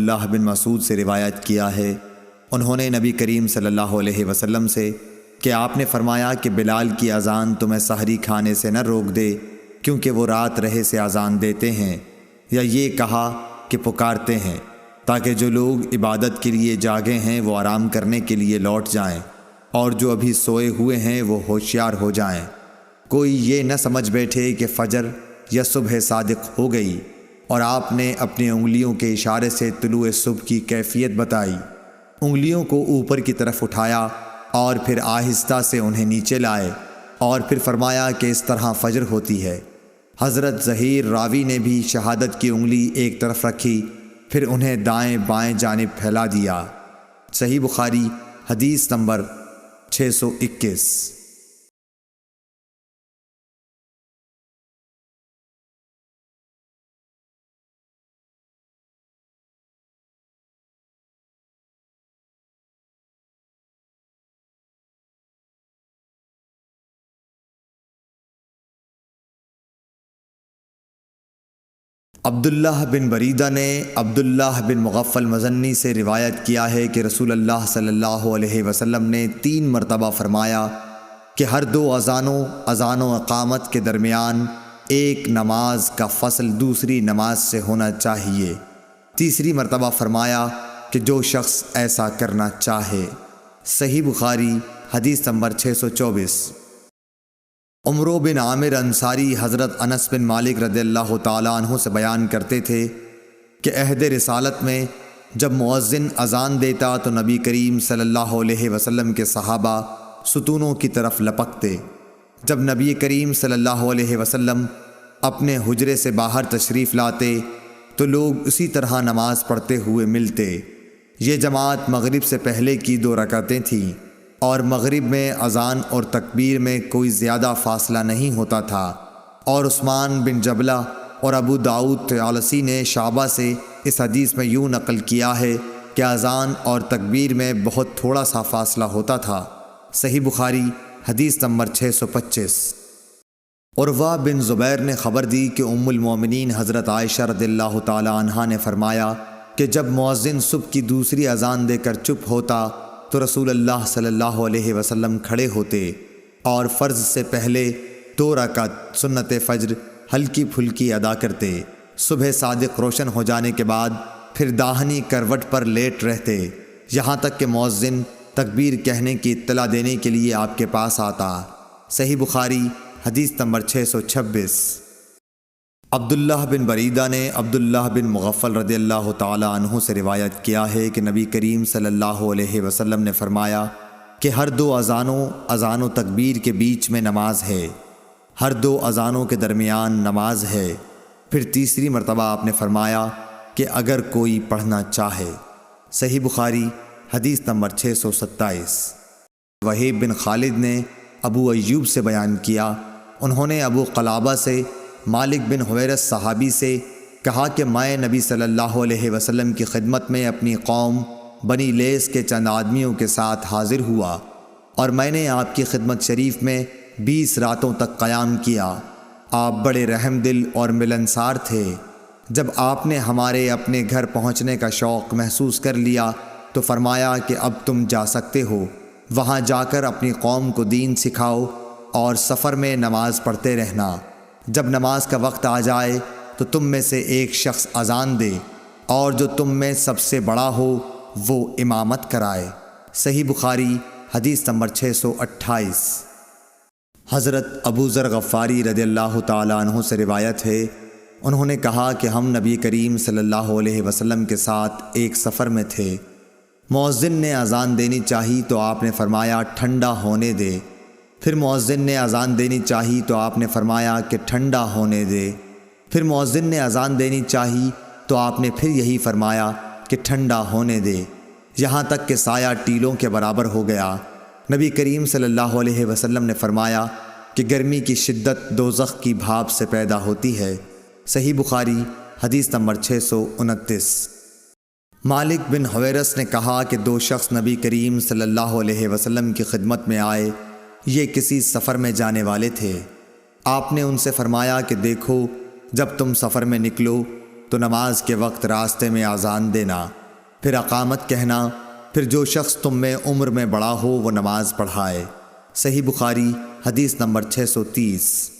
عبداللہ بن مسعود سے روایت کیا ہے، انہوں نے نبی کریم صلی اللہ علیہ وسلم سے کہ آپ نے فرمایا کہ بلال کی اذان تمہیں سحری کھانے سے نہ روک دے، کیونکہ وہ رات رہے سے اذان دیتے ہیں، یا یہ کہا کہ پکارتے ہیں، تاکہ جو لوگ عبادت کے لیے جاگے ہیں وہ آرام کرنے کے لیے لوٹ جائیں، اور جو ابھی سوئے ہوئے ہیں وہ ہوشیار ہو جائیں۔ کوئی یہ نہ سمجھ بیٹھے کہ فجر یا صبح صادق ہو گئی، اور آپ نے اپنی انگلیوں کے اشارے سے طلوع صبح کی کیفیت بتائی۔ انگلیوں کو اوپر کی طرف اٹھایا اور پھر آہستہ سے انہیں نیچے لائے، اور پھر فرمایا کہ اس طرح فجر ہوتی ہے۔ حضرت ظہیر راوی نے بھی شہادت کی انگلی ایک طرف رکھی، پھر انہیں دائیں بائیں جانب پھیلا دیا۔ صحیح بخاری حدیث نمبر 621۔ عبداللہ بن بریدہ نے عبداللہ بن مغفل مزنی سے روایت کیا ہے کہ رسول اللہ صلی اللہ علیہ وسلم نے 3 مرتبہ فرمایا کہ ہر 2 اذان و اقامت کے درمیان ایک نماز کا فصل دوسری نماز سے ہونا چاہیے۔ تیسری مرتبہ فرمایا کہ جو شخص ایسا کرنا چاہے۔ صحیح بخاری حدیث نمبر 624۔ عمرو بن عامر انصاری حضرت انس بن مالک رضی اللہ تعالیٰ عنہ سے بیان کرتے تھے کہ عہد رسالت میں جب مؤذن اذان دیتا تو نبی کریم صلی اللہ علیہ وسلم کے صحابہ ستونوں کی طرف لپکتے۔ جب نبی کریم صلی اللہ علیہ وسلم اپنے حجرے سے باہر تشریف لاتے تو لوگ اسی طرح نماز پڑھتے ہوئے ملتے۔ یہ جماعت مغرب سے پہلے کی 2 رکعتیں تھیں، اور مغرب میں اذان اور تکبیر میں کوئی زیادہ فاصلہ نہیں ہوتا تھا۔ اور عثمان بن جبلہ اور ابو داؤد طیالسی نے شعبہ سے اس حدیث میں یوں نقل کیا ہے کہ اذان اور تکبیر میں بہت تھوڑا سا فاصلہ ہوتا تھا۔ صحیح بخاری حدیث نمبر 625۔ عروہ بن زبیر نے خبر دی کہ ام المومنین حضرت عائشہ رضی اللہ تعالی عنہا نے فرمایا کہ جب مؤذن صبح کی دوسری اذان دے کر چپ ہوتا تو رسول اللہ صلی اللہ علیہ وسلم کھڑے ہوتے اور فرض سے پہلے 2 رکعت سنت فجر ہلکی پھلکی ادا کرتے۔ صبح صادق روشن ہو جانے کے بعد پھر داہنی کروٹ پر لیٹ رہتے، یہاں تک کہ مؤذن تکبیر کہنے کی اطلاع دینے کے لیے آپ کے پاس آتا۔ صحیح بخاری حدیث نمبر 626۔ عبداللہ بن بریدہ نے عبداللہ بن مغفل رضی اللہ تعالی عنہ سے روایت کیا ہے کہ نبی کریم صلی اللہ علیہ وسلم نے فرمایا کہ ہر 2 اذان و تکبیر کے بیچ میں نماز ہے، ہر 2 اذانوں کے درمیان نماز ہے۔ پھر تیسری مرتبہ آپ نے فرمایا کہ اگر کوئی پڑھنا چاہے۔ صحیح بخاری حدیث نمبر 627۔ وہیب بن خالد نے ابو ایوب سے بیان کیا، انہوں نے ابو قلابہ سے مالک بن حویرث صحابی سے کہا کہ میں نبی صلی اللہ علیہ وسلم کی خدمت میں اپنی قوم بنی لیس کے چند آدمیوں کے ساتھ حاضر ہوا، اور میں نے آپ کی خدمت شریف میں 20 راتوں تک قیام کیا۔ آپ بڑے رحم دل اور ملنسار تھے۔ جب آپ نے ہمارے اپنے گھر پہنچنے کا شوق محسوس کر لیا تو فرمایا کہ اب تم جا سکتے ہو، وہاں جا کر اپنی قوم کو دین سکھاؤ اور سفر میں نماز پڑھتے رہنا۔ جب نماز کا وقت آ جائے تو تم میں سے ایک شخص اذان دے، اور جو تم میں سب سے بڑا ہو وہ امامت کرائے۔ صحیح بخاری حدیث نمبر 628۔ حضرت ابو ذر غفاری رضی اللہ تعالیٰ عنہ سے روایت ہے، انہوں نے کہا کہ ہم نبی کریم صلی اللہ علیہ وسلم کے ساتھ ایک سفر میں تھے۔ مؤذن نے اذان دینی چاہی تو آپ نے فرمایا ٹھنڈا ہونے دے۔ پھر مؤذن نے اذان دینی چاہی تو آپ نے فرمایا کہ ٹھنڈا ہونے دے۔ پھر مؤذن نے اذان دینی چاہی تو آپ نے پھر یہی فرمایا کہ ٹھنڈا ہونے دے، یہاں تک کہ سایہ ٹیلوں کے برابر ہو گیا۔ نبی کریم صلی اللہ علیہ وسلم نے فرمایا کہ گرمی کی شدت دوزخ کی بھاپ سے پیدا ہوتی ہے۔ صحیح بخاری حدیث نمبر 629۔ مالک بن حویرث نے کہا کہ 2 شخص نبی کریم صلی اللہ علیہ وسلم کی خدمت میں آئے، یہ کسی سفر میں جانے والے تھے۔ آپ نے ان سے فرمایا کہ دیکھو، جب تم سفر میں نکلو تو نماز کے وقت راستے میں اذان دینا، پھر اقامت کہنا، پھر جو شخص تم میں عمر میں بڑا ہو وہ نماز پڑھائے۔ صحیح بخاری حدیث نمبر 630۔